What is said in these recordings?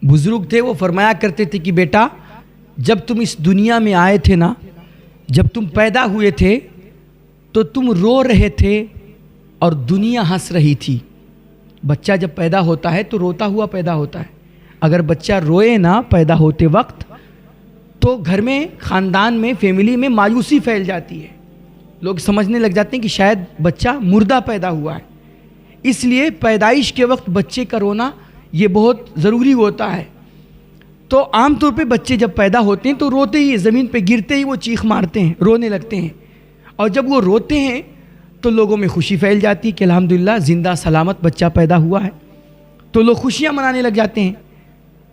بزرگ تھے وہ فرمایا کرتے تھے کہ بیٹا جب تم اس دنیا میں آئے تھے نا، جب تم پیدا ہوئے تھے تو تم رو رہے تھے اور دنیا ہنس رہی تھی۔ بچہ جب پیدا ہوتا ہے تو روتا ہوا پیدا ہوتا ہے۔ اگر بچہ روئے نا پیدا ہوتے وقت تو گھر میں، خاندان میں، فیملی میں مایوسی پھیل جاتی ہے، لوگ سمجھنے لگ جاتے ہیں کہ شاید بچہ مردہ پیدا ہوا ہے۔ اس لیے پیدائش کے وقت بچے کا رونا یہ بہت ضروری ہوتا ہے۔ تو عام طور پہ بچے جب پیدا ہوتے ہیں تو روتے ہی، زمین پہ گرتے ہی وہ چیخ مارتے ہیں، رونے لگتے ہیں، اور جب وہ روتے ہیں تو لوگوں میں خوشی پھیل جاتی ہے کہ الحمدللہ زندہ سلامت بچہ پیدا ہوا ہے، تو لوگ خوشیاں منانے لگ جاتے ہیں۔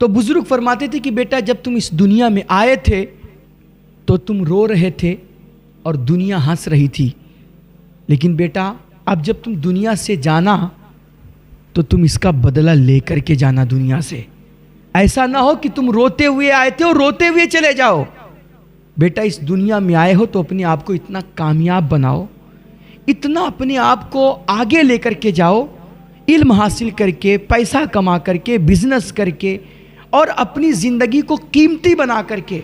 تو بزرگ فرماتے تھے کہ بیٹا جب تم اس دنیا میں آئے تھے تو تم رو رہے تھے اور دنیا ہنس رہی تھی، لیکن بیٹا اب جب تم دنیا سے جانا تو تم اس کا بدلہ لے کر کے جانا دنیا سے۔ ایسا نہ ہو کہ تم روتے ہوئے آئے تھے اور روتے ہوئے چلے جاؤ۔ بیٹا اس دنیا میں آئے ہو تو اپنے آپ کو اتنا کامیاب بناؤ، اتنا اپنے آپ کو آگے لے کر کے جاؤ، علم حاصل کر کے، پیسہ کما کر کے، بزنس کر کے، اور اپنی زندگی کو قیمتی بنا کر کے،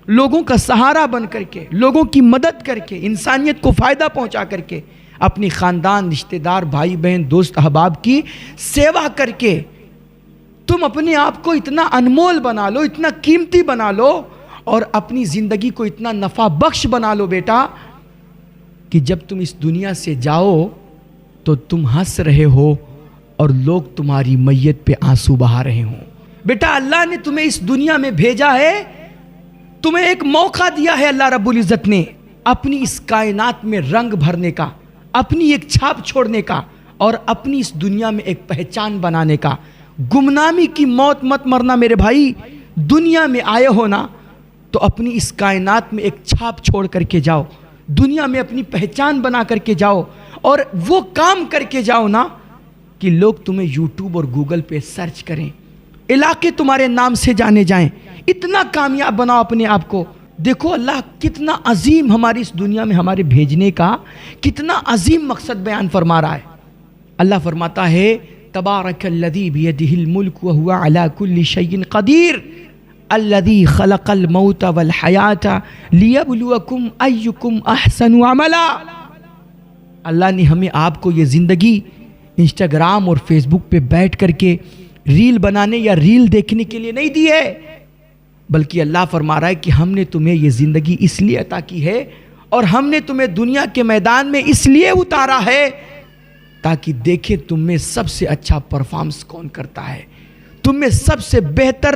لوگوں کا سہارا بن کر کے، لوگوں کی مدد کر کے، انسانیت کو فائدہ پہنچا کر کے، اپنی خاندان، رشتہ دار، بھائی بہن، دوست احباب کی سیوا کر کے تم اپنے آپ کو اتنا انمول بنا لو، اتنا قیمتی بنا لو، اور اپنی زندگی کو اتنا نفع بخش بنا لو بیٹا کہ جب تم اس دنیا سے جاؤ تو تم ہنس رہے ہو اور لوگ تمہاری میت پہ آنسو بہا رہے ہوں۔ بیٹا اللہ نے تمہیں اس دنیا میں بھیجا ہے، تمہیں ایک موقع دیا ہے اللہ رب العزت نے اپنی اس کائنات میں رنگ بھرنے کا، اپنی ایک چھاپ چھوڑنے کا، اور اپنی اس دنیا میں ایک پہچان بنانے کا۔ گمنامی کی موت مت مرنا میرے بھائی، دنیا میں آئے ہو نا تو اپنی اس کائنات میں ایک چھاپ چھوڑ کر کے جاؤ، دنیا میں اپنی پہچان بنا کر کے جاؤ، اور وہ کام کر کے جاؤ نا کہ لوگ تمہیں یوٹیوب اور گوگل پہ سرچ کریں، علاقے تمہارے نام سے جانے جائیں، اتنا کامیاب بناؤ اپنے آپ کو۔ دیکھو اللہ کتنا عظیم ہماری اس دنیا میں ہمارے بھیجنے کا کتنا عظیم مقصد بیان فرما رہا ہے۔ اللہ فرماتا ہے تبارک الذی بیدہ الملک وہو علی کل شیء قدیر الذی خلق الموت والحیات لیبلوکم ایکم احسن عملا۔ اللہ نے ہمیں آپ کو یہ زندگی انسٹاگرام اور فیس بک پہ بیٹھ کر کے ریل بنانے یا ریل دیکھنے کے لیے نہیں دی ہے، بلکہ اللہ فرما رہا ہے کہ ہم نے تمہیں یہ زندگی اس لیے عطا کی ہے، اور ہم نے تمہیں دنیا کے میدان میں اس لیے اتارا ہے تاکہ دیکھیں تم میں سب سے اچھا پرفارمنس کون کرتا ہے، تم میں سب سے بہتر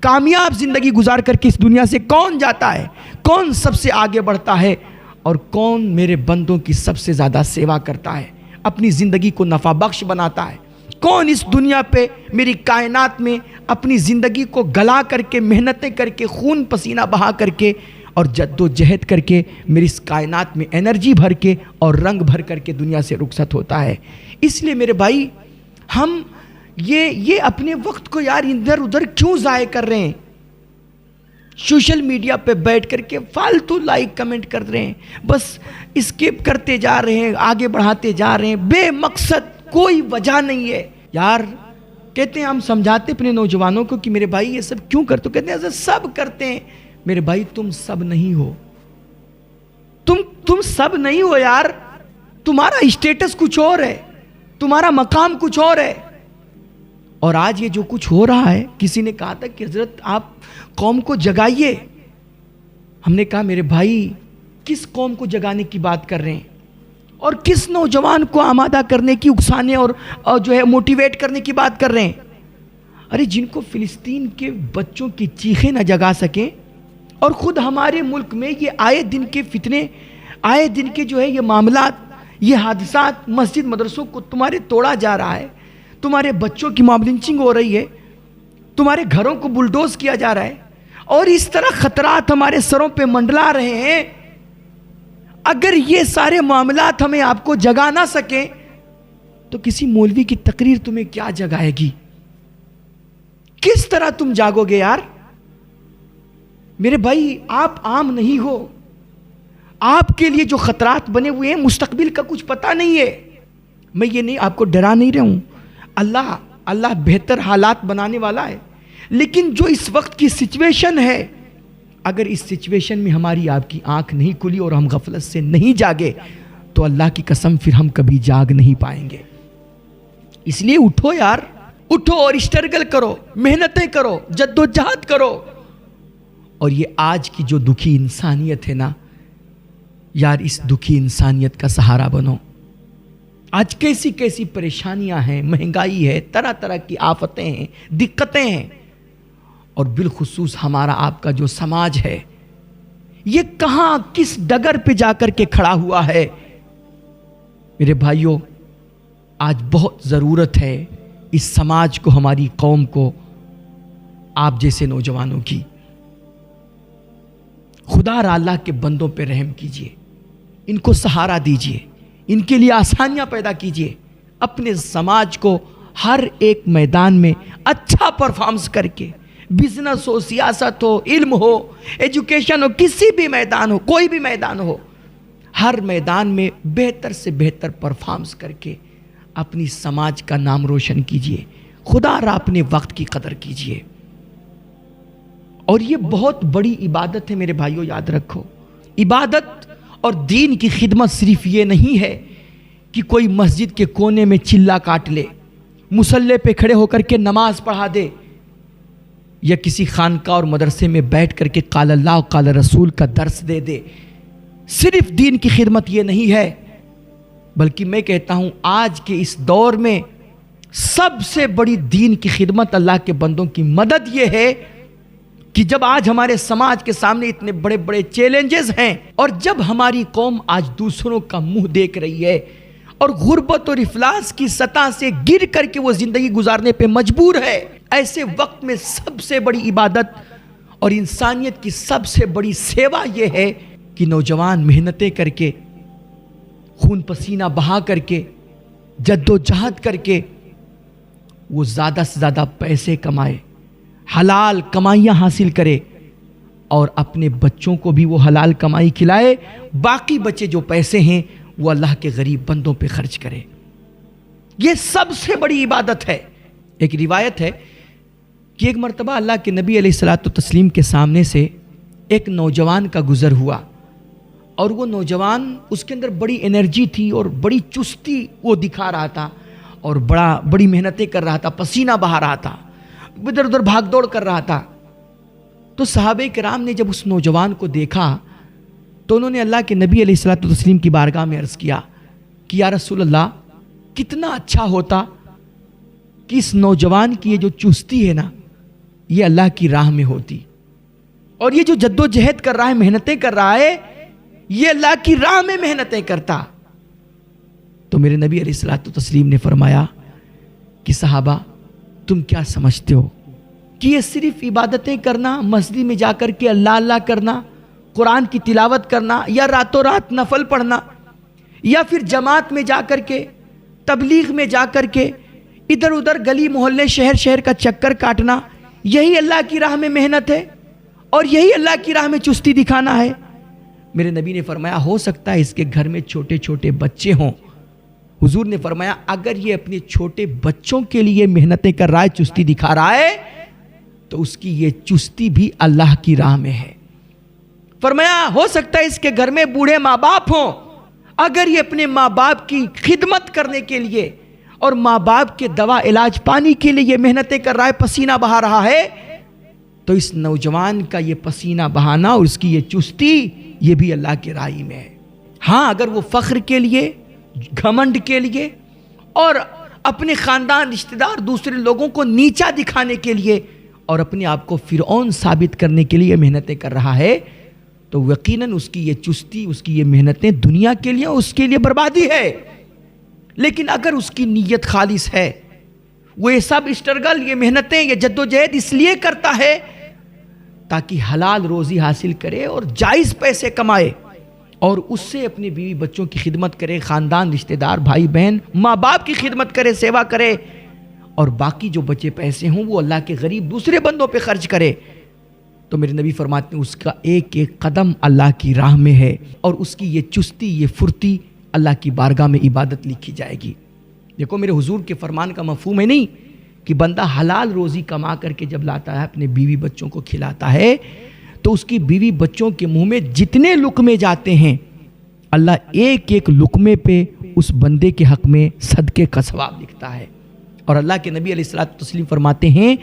کامیاب زندگی گزار کر کے اس دنیا سے کون جاتا ہے، کون سب سے آگے بڑھتا ہے، اور کون میرے بندوں کی سب سے زیادہ سیوا کرتا ہے، اپنی زندگی کو نفع بخش بناتا ہے، کون اس دنیا پہ میری کائنات میں اپنی زندگی کو گلا کر کے، محنتیں کر کے، خون پسینہ بہا کر کے اور جد و جہد کر کے میری اس کائنات میں انرجی بھر کے اور رنگ بھر کر کے دنیا سے رخصت ہوتا ہے۔ اس لیے میرے بھائی ہم یہ اپنے وقت کو یار ادھر ادھر کیوں ضائع کر رہے ہیں؟ سوشل میڈیا پہ بیٹھ کر کے فالتو لائک کمنٹ کر رہے ہیں، بس اسکیپ کرتے جا رہے ہیں، آگے بڑھاتے جا رہے ہیں بے مقصد، کوئی وجہ نہیں ہے یار۔ کہتے ہیں ہم سمجھاتے اپنے نوجوانوں کو کہ میرے بھائی یہ سب کیوں کرتے ہو؟ کہتے ہیں ایسا سب کرتے ہیں۔ میرے بھائی تم سب نہیں ہو، تم سب نہیں ہو یار، تمہارا اسٹیٹس کچھ اور ہے، تمہارا مقام کچھ اور ہے۔ اور آج یہ جو کچھ ہو رہا ہے، کسی نے کہا تھا کہ حضرت آپ قوم کو جگائیے، ہم نے کہا میرے بھائی کس قوم کو جگانے کی بات کر رہے ہیں، اور کس نوجوان کو آمادہ کرنے کی، اکسانے اور جو ہے موٹیویٹ کرنے کی بات کر رہے ہیں؟ ارے جن کو فلسطین کے بچوں کی چیخیں نہ جگا سکیں، اور خود ہمارے ملک میں یہ آئے دن کے فتنے، آئے دن کے جو ہے یہ معاملات، یہ حادثات، مسجد مدرسوں کو تمہارے توڑا جا رہا ہے، تمہارے بچوں کی موب لنچنگ ہو رہی ہے، تمہارے گھروں کو بلڈوز کیا جا رہا ہے، اور اس طرح خطرات ہمارے سروں پہ منڈلا رہے ہیں۔ اگر یہ سارے معاملات ہمیں آپ کو جگا نہ سکیں تو کسی مولوی کی تقریر تمہیں کیا جگائے گی؟ کس طرح تم جاگو گے یار؟ میرے بھائی آپ عام نہیں ہو، آپ کے لیے جو خطرات بنے ہوئے ہیں مستقبل کا کچھ پتہ نہیں ہے۔ میں یہ نہیں آپ کو ڈرا نہیں رہا ہوں، اللہ بہتر حالات بنانے والا ہے، لیکن جو اس وقت کی سچویشن ہے، اگر اس سچویشن میں ہماری آپ کی آنکھ نہیں کھلی اور ہم غفلت سے نہیں جاگے تو اللہ کی قسم پھر ہم کبھی جاگ نہیں پائیں گے۔ اس لیے اٹھو یار، اٹھو اور اسٹرگل کرو، محنتیں کرو، جد و جہد کرو۔ اور یہ آج کی جو دکھی انسانیت ہے نا یار، اس دکھی انسانیت کا سہارا بنو۔ آج کیسی کیسی پریشانیاں ہیں، مہنگائی ہے، طرح طرح کی آفتیں ہیں، دقتیں ہیں، اور بالخصوص ہمارا آپ کا جو سماج ہے یہ کہاں کس ڈگر پہ جا کر کے کھڑا ہوا ہے۔ میرے بھائیوں، آج بہت ضرورت ہے اس سماج کو، ہماری قوم کو، آپ جیسے نوجوانوں کی۔ خدا را اللہ کے بندوں پہ رحم کیجئے، ان کو سہارا دیجئے، ان کے لیے آسانیاں پیدا کیجئے، اپنے سماج کو ہر ایک میدان میں اچھا پرفارمنس کر کے، بزنس ہو، سیاست ہو، علم ہو، ایجوکیشن ہو، کسی بھی میدان ہو، کوئی بھی میدان ہو، ہر میدان میں بہتر سے بہتر پرفارمنس کر کے اپنی سماج کا نام روشن کیجئے۔ خدا را اپنے وقت کی قدر کیجئے۔ اور یہ بہت بڑی عبادت ہے میرے بھائیوں، یاد رکھو۔ عبادت اور دین کی خدمت صرف یہ نہیں ہے کہ کوئی مسجد کے کونے میں چلا کاٹ لے، مصلی پہ کھڑے ہو کر کے نماز پڑھا دے، یا کسی خانقاہ اور مدرسے میں بیٹھ کر کے قال اللہ و قال رسول کا درس دے دے۔ صرف دین کی خدمت یہ نہیں ہے، بلکہ میں کہتا ہوں آج کے اس دور میں سب سے بڑی دین کی خدمت، اللہ کے بندوں کی مدد یہ ہے کہ جب آج ہمارے سماج کے سامنے اتنے بڑے بڑے چیلنجز ہیں، اور جب ہماری قوم آج دوسروں کا منہ دیکھ رہی ہے اور غربت اور افلاس کی سطح سے گر کر کے وہ زندگی گزارنے پہ مجبور ہے، ایسے وقت میں سب سے بڑی عبادت اور انسانیت کی سب سے بڑی سیوا یہ ہے کہ نوجوان محنتیں کر کے، خون پسینہ بہا کر کے، جد و جہد کر کے وہ زیادہ سے زیادہ پیسے کمائے، حلال کمائیاں حاصل کرے، اور اپنے بچوں کو بھی وہ حلال کمائی کھلائے، باقی بچے جو پیسے ہیں وہ اللہ کے غریب بندوں پہ خرچ کرے۔ یہ سب سے بڑی عبادت ہے۔ ایک روایت ہے کہ ایک مرتبہ اللہ کے نبی علیہ الصلوۃ والتسلیم کے سامنے سے ایک نوجوان کا گزر ہوا، اور وہ نوجوان، اس کے اندر بڑی انرجی تھی اور بڑی چستی وہ دکھا رہا تھا، اور بڑی محنتیں کر رہا تھا، پسینہ بہا رہا تھا، ادھر ادھر بھاگ دوڑ کر رہا تھا۔ تو صحابہ کرام نے جب اس نوجوان کو دیکھا تو انہوں نے اللہ کے نبی علیہ الصلوۃ والتسلیم کی بارگاہ میں عرض کیا کہ یا رسول اللہ، کتنا اچھا ہوتا کہ اس نوجوان کی یہ جو چستی ہے نا یہ اللہ کی راہ میں ہوتی، اور یہ جو جد و جہد کر رہا ہے، محنتیں کر رہا ہے، یہ اللہ کی راہ میں محنتیں کرتا۔ تو میرے نبی علیہ الصلوۃ والتسلیم نے فرمایا کہ صحابہ، تم کیا سمجھتے ہو کہ یہ صرف عبادتیں کرنا، مسجد میں جا کر کے اللہ اللہ کرنا، قرآن کی تلاوت کرنا، یا راتوں رات نفل پڑھنا، یا پھر جماعت میں جا کر کے، تبلیغ میں جا کر کے ادھر ادھر گلی محلے شہر کا چکر کاٹنا، یہی اللہ کی راہ میں محنت ہے اور یہی اللہ کی راہ میں چستی دکھانا ہے؟ میرے نبی نے فرمایا ہو سکتا ہے اس کے گھر میں چھوٹے چھوٹے بچے ہوں۔ حضور نے فرمایا اگر یہ اپنے چھوٹے بچوں کے لیے محنتیں کر رہا ہے، چستی دکھا رہا ہے، تو اس کی یہ چستی بھی اللہ کی راہ میں ہے۔ فرمایا ہو سکتا ہے اس کے گھر میں بوڑھے ماں باپ ہوں، اگر یہ اپنے ماں باپ کی خدمت کرنے کے لیے اور ماں باپ کے دوا علاج پانے کے لیے یہ محنتیں کر رہا ہے، پسینہ بہا رہا ہے، تو اس نوجوان کا یہ پسینہ بہانا اور اس کی یہ چستی یہ بھی اللہ کی راہ میں ہے۔ ہاں، اگر وہ فخر کے لیے، گھمنڈ کے لیے اور اپنے خاندان، رشتہ دار، دوسرے لوگوں کو نیچا دکھانے کے لیے اور اپنے آپ کو فرعون ثابت کرنے کے لیے محنتیں کر رہا ہے، تو یقیناً اس کی یہ چستی، اس کی یہ محنتیں دنیا کے لیے، اس کے لیے بربادی ہے۔ لیکن اگر اس کی نیت خالص ہے، وہ یہ سب اسٹرگل، یہ محنتیں، یہ جد و جہد اس لیے کرتا ہے تاکہ حلال روزی حاصل کرے اور جائز پیسے کمائے، اور اس سے اپنے بیوی بچوں کی خدمت کرے، خاندان، رشتہ دار، بھائی بہن، ماں باپ کی خدمت کرے، سیوا کرے، اور باقی جو بچے پیسے ہوں وہ اللہ کے غریب دوسرے بندوں پہ خرچ کرے، تو میرے نبی فرماتے ہیں اس کا ایک ایک قدم اللہ کی راہ میں ہے، اور اس کی یہ چستی، یہ پھرتی اللہ کی بارگاہ میں عبادت لکھی جائے گی۔ دیکھو میرے حضور کے فرمان کا مفہوم ہے نہیں کہ بندہ حلال روزی کما کر کے جب لاتا ہے اپنے بیوی بچوں کو کھلاتا ہے تو اس کی بیوی بچوں کے منہ میں جتنے لقمے جاتے ہیں اللہ ایک ایک لقمے پہ اس بندے کے حق میں صدقے کا ثواب لکھتا ہے. اور اللہ کے نبی علیہ الصلوۃ والتسلیم فرماتے ہیں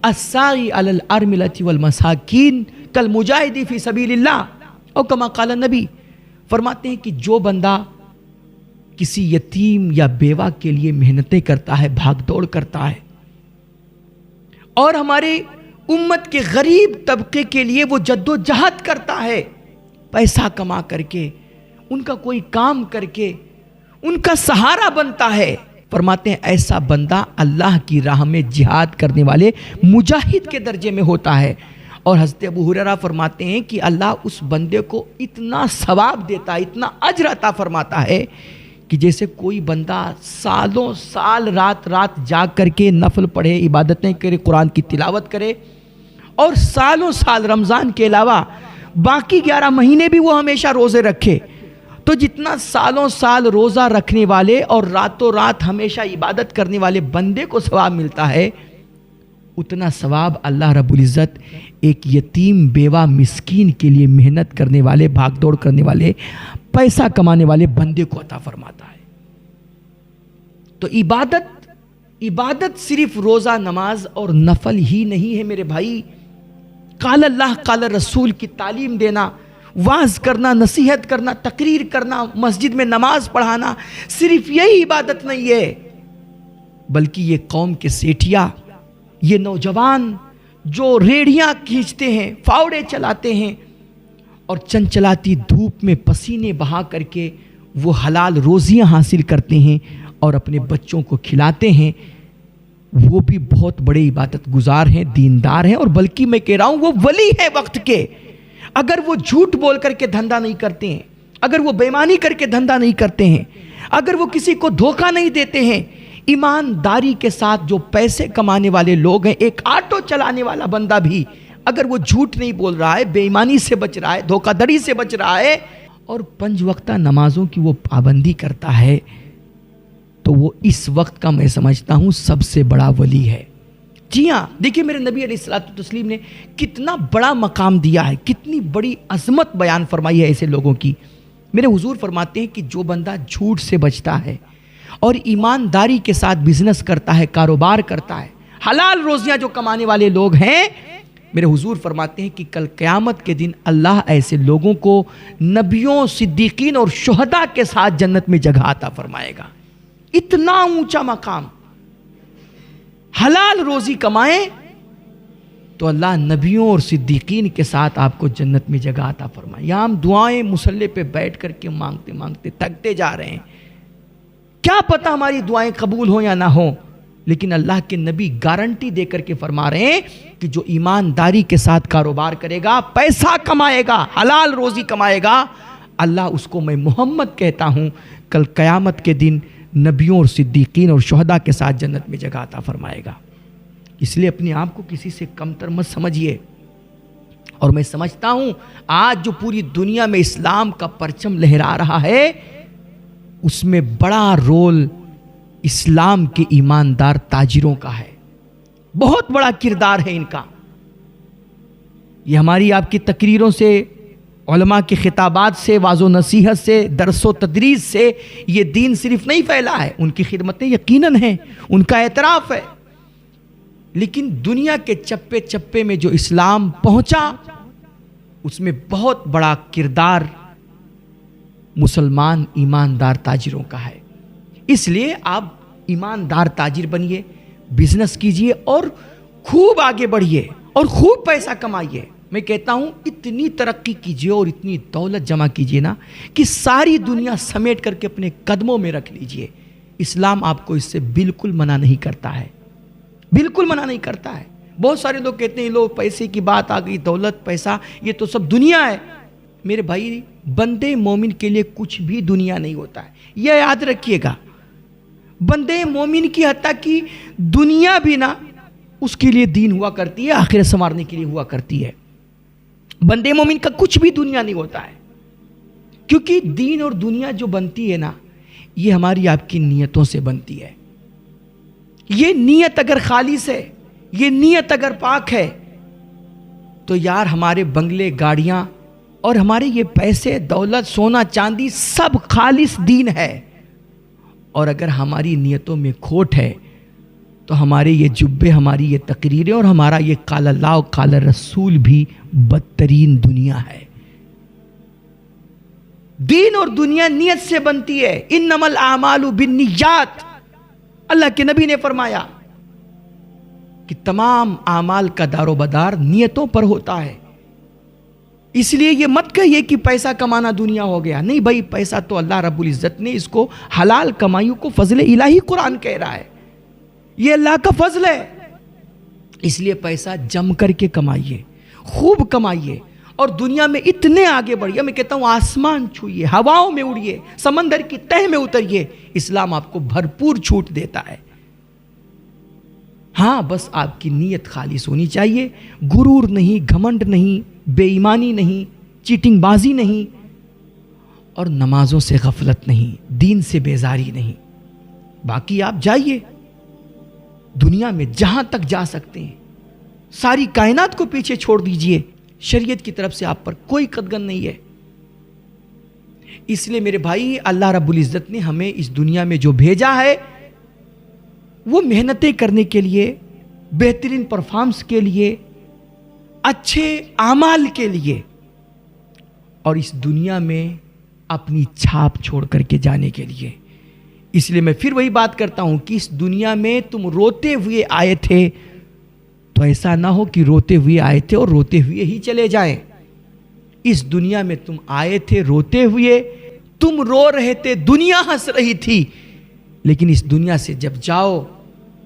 الساعی علی الارملۃ والمساکین کالمجاہد فی سبیل اللہ، اور کما قال النبی، فرماتے ہیں کہ جو بندہ کسی یتیم یا بیوہ کے لیے محنتیں کرتا ہے، بھاگ دوڑ کرتا ہے، اور ہمارے امت کے غریب طبقے کے لیے وہ جد و جہد کرتا ہے، پیسہ کما کر کے، ان کا کوئی کام کر کے ان کا سہارا بنتا ہے، فرماتے ہیں ایسا بندہ اللہ کی راہ میں جہاد کرنے والے مجاہد کے درجے میں ہوتا ہے. اور حضرت ابو ہریرہ فرماتے ہیں کہ اللہ اس بندے کو اتنا ثواب دیتا ہے، اتنا اجر عطا فرماتا ہے کہ جیسے کوئی بندہ سالوں سال رات رات جاگ کر کے نفل پڑھے، عبادتیں کرے، قرآن کی تلاوت کرے، اور سالوں سال رمضان کے علاوہ باقی 11 مہینے بھی وہ ہمیشہ روزے رکھے، تو جتنا سالوں سال روزہ رکھنے والے اور راتوں رات ہمیشہ عبادت کرنے والے بندے کو ثواب ملتا ہے، اتنا ثواب اللہ رب العزت ایک یتیم بیوہ مسکین کے لیے محنت کرنے والے، بھاگ دوڑ کرنے والے، پیسہ کمانے والے بندے کو عطا فرماتا ہے. تو عبادت صرف روزہ، نماز اور نفل ہی نہیں ہے میرے بھائی. قال اللہ قال رسول کی تعلیم دینا، واعظ کرنا، نصیحت کرنا، تقریر کرنا، مسجد میں نماز پڑھانا، صرف یہی عبادت نہیں ہے، بلکہ یہ قوم کے سیٹھیا، یہ نوجوان جو ریڑیاں کھینچتے ہیں، فاوڑے چلاتے ہیں اور چنچلاتی دھوپ میں پسینے بہا کر کے وہ حلال روزیاں حاصل کرتے ہیں اور اپنے بچوں کو کھلاتے ہیں، وہ بھی بہت بڑے عبادت گزار ہیں، دیندار ہیں، اور بلکہ میں کہہ رہا ہوں وہ ولی ہے وقت کے. اگر وہ جھوٹ بول کر کے دھندا نہیں کرتے ہیں، اگر وہ بے ایمانی کر کے دھندا نہیں کرتے ہیں، اگر وہ کسی کو دھوکہ نہیں دیتے ہیں، ایمانداری کے ساتھ جو پیسے کمانے والے لوگ ہیں، ایک آٹو چلانے والا بندہ بھی اگر وہ جھوٹ نہیں بول رہا ہے، بے ایمانی سے بچ رہا ہے، دھوکہ دڑی سے بچ رہا ہے، اور 5 وقتہ نمازوں کی وہ پابندی کرتا ہے، تو وہ اس وقت کا میں سمجھتا ہوں سب سے بڑا ولی ہے. جی ہاں، دیکھیے میرے نبی علیہ الصلوۃ والتسلیم نے کتنا بڑا مقام دیا ہے، کتنی بڑی عظمت بیان فرمائی ہے ایسے لوگوں کی. میرے حضور فرماتے ہیں کہ جو بندہ جھوٹ سے بچتا ہے اور ایمانداری کے ساتھ بزنس کرتا ہے، کاروبار کرتا ہے، حلال روزیاں جو کمانے والے لوگ ہیں، میرے حضور فرماتے ہیں کہ کل قیامت کے دن اللہ ایسے لوگوں کو نبیوں، صدیقین اور شہداء کے ساتھ جنت میں جگہ عطا فرمائے گا. اتنا اونچا مقام. حلال روزی کمائیں تو اللہ نبیوں اور صدیقین کے ساتھ آپ کو جنت میں جگہ عطا فرمائے. یہاں ہم دعائیں مصلی پہ بیٹھ کر کے مانگتے مانگتے تھکتے جا رہے ہیں، کیا پتہ ہماری دعائیں قبول ہوں یا نہ ہوں، لیکن اللہ کے نبی گارنٹی دے کر کے فرما رہے ہیں کہ جو ایمانداری کے ساتھ کاروبار کرے گا، پیسہ کمائے گا، حلال روزی کمائے گا، اللہ اس کو میں محمد کہتا ہوں کل قیامت کے دن نبیوں اور صدیقین اور شہداء کے ساتھ جنت میں جگہ عطا فرمائے گا. اس لیے اپنے آپ کو کسی سے کمتر مت سمجھیے. اور میں سمجھتا ہوں آج جو پوری دنیا میں اسلام کا پرچم لہرا رہا ہے، اس میں بڑا رول اسلام کے ایماندار تاجروں کا ہے، بہت بڑا کردار ہے ان کا. یہ ہماری آپ کی تقریروں سے، علماء کے خطابات سے، واعظ و نصیحت سے، درس و تدریس سے یہ دین صرف نہیں پھیلا ہے، ان کی خدمتیں یقیناً ہیں، ان کا اعتراف ہے، لیکن دنیا کے چپے چپے میں جو اسلام پہنچا اس میں بہت بڑا کردار مسلمان ایماندار تاجروں کا ہے. اس لیے آپ ایماندار تاجر بنیے، بزنس کیجئے اور خوب آگے بڑھیے اور خوب پیسہ کمائیے. میں کہتا ہوں اتنی ترقی کیجئے اور اتنی دولت جمع کیجئے نا کہ ساری دنیا سمیٹ کر کے اپنے قدموں میں رکھ لیجئے. اسلام آپ کو اس سے بالکل منع نہیں کرتا ہے، بالکل منع نہیں کرتا ہے. بہت سارے لوگ کہتے ہیں لو پیسے کی بات آ گئی، دولت، پیسہ، یہ تو سب دنیا ہے. میرے بھائی، بندے مومن کے لیے کچھ بھی دنیا نہیں ہوتا ہے، یہ یاد رکھیے گا. بندے مومن کی حتیٰ کی دنیا بھی نا اس کے لیے دین ہوا کرتی ہے، آخرت سنوارنے کے لیے ہوا کرتی ہے. بندے مومن کا کچھ بھی دنیا نہیں ہوتا ہے، کیونکہ دین اور دنیا جو بنتی ہے نا، یہ ہماری آپ کی نیتوں سے بنتی ہے. یہ نیت اگر خالص ہے، یہ نیت اگر پاک ہے، تو یار ہمارے بنگلے، گاڑیاں اور ہمارے یہ پیسے، دولت، سونا چاندی سب خالص دین ہے۔ اور اگر ہماری نیتوں میں کھوٹ ہے تو ہمارے یہ جبے، ہماری یہ تقریریں اور ہمارا یہ قال اللہ و قال رسول بھی بدترین دنیا ہے۔ دین اور دنیا نیت سے بنتی ہے۔ انما الاعمال بالنیات، اللہ کے نبی نے فرمایا کہ تمام اعمال کا دار و بدار نیتوں پر ہوتا ہے۔ اس لیے یہ مت کہیے کہ پیسہ کمانا دنیا ہو گیا، نہیں بھائی، پیسہ تو اللہ رب العزت نے اس کو حلال کمائیوں کو فضل الہی قرآن کہہ رہا ہے، یہ اللہ کا فضل ہے۔ اس لیے پیسہ جم کر کے کمائیے، خوب کمائیے، اور دنیا میں اتنے آگے بڑھیے، میں کہتا ہوں آسمان چھوئیے، ہواؤں میں اڑیے، سمندر کی تہ میں اتریے، اسلام آپ کو بھرپور چھوٹ دیتا ہے۔ ہاں بس آپ کی نیت خالص ہونی چاہیے، غرور نہیں، گھمنڈ نہیں، بے ایمانی نہیں، چیٹنگ بازی نہیں، اور نمازوں سے غفلت نہیں، دین سے بیزاری نہیں۔ باقی آپ جائیے دنیا میں جہاں تک جا سکتے ہیں، ساری کائنات کو پیچھے چھوڑ دیجئے، شریعت کی طرف سے آپ پر کوئی قدغن نہیں ہے۔ اس لیے میرے بھائی، اللہ رب العزت نے ہمیں اس دنیا میں جو بھیجا ہے وہ محنتیں کرنے کے لیے، بہترین پرفارمنس کے لیے، اچھے اعمال کے لیے، اور اس دنیا میں اپنی چھاپ چھوڑ کر کے جانے کے لیے۔ اس لیے میں پھر وہی بات کرتا ہوں کہ اس دنیا میں تم روتے ہوئے آئے تھے، تو ایسا نہ ہو کہ روتے ہوئے آئے تھے اور روتے ہوئے ہی چلے جائیں۔ اس دنیا میں تم آئے تھے روتے ہوئے، تم رو رہے تھے، دنیا ہنس رہی تھی، لیکن اس دنیا سے جب جاؤ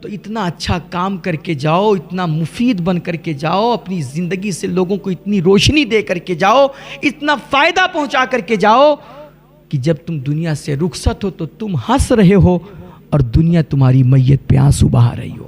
تو اتنا اچھا کام کر کے جاؤ، اتنا مفید بن کر کے جاؤ، اپنی زندگی سے لوگوں کو اتنی روشنی دے کر کے جاؤ، اتنا فائدہ پہنچا کر کے جاؤ کہ جب تم دنیا سے رخصت ہو تو تم ہنس رہے ہو اور دنیا تمہاری میت پہ آنسو بہا رہی ہو۔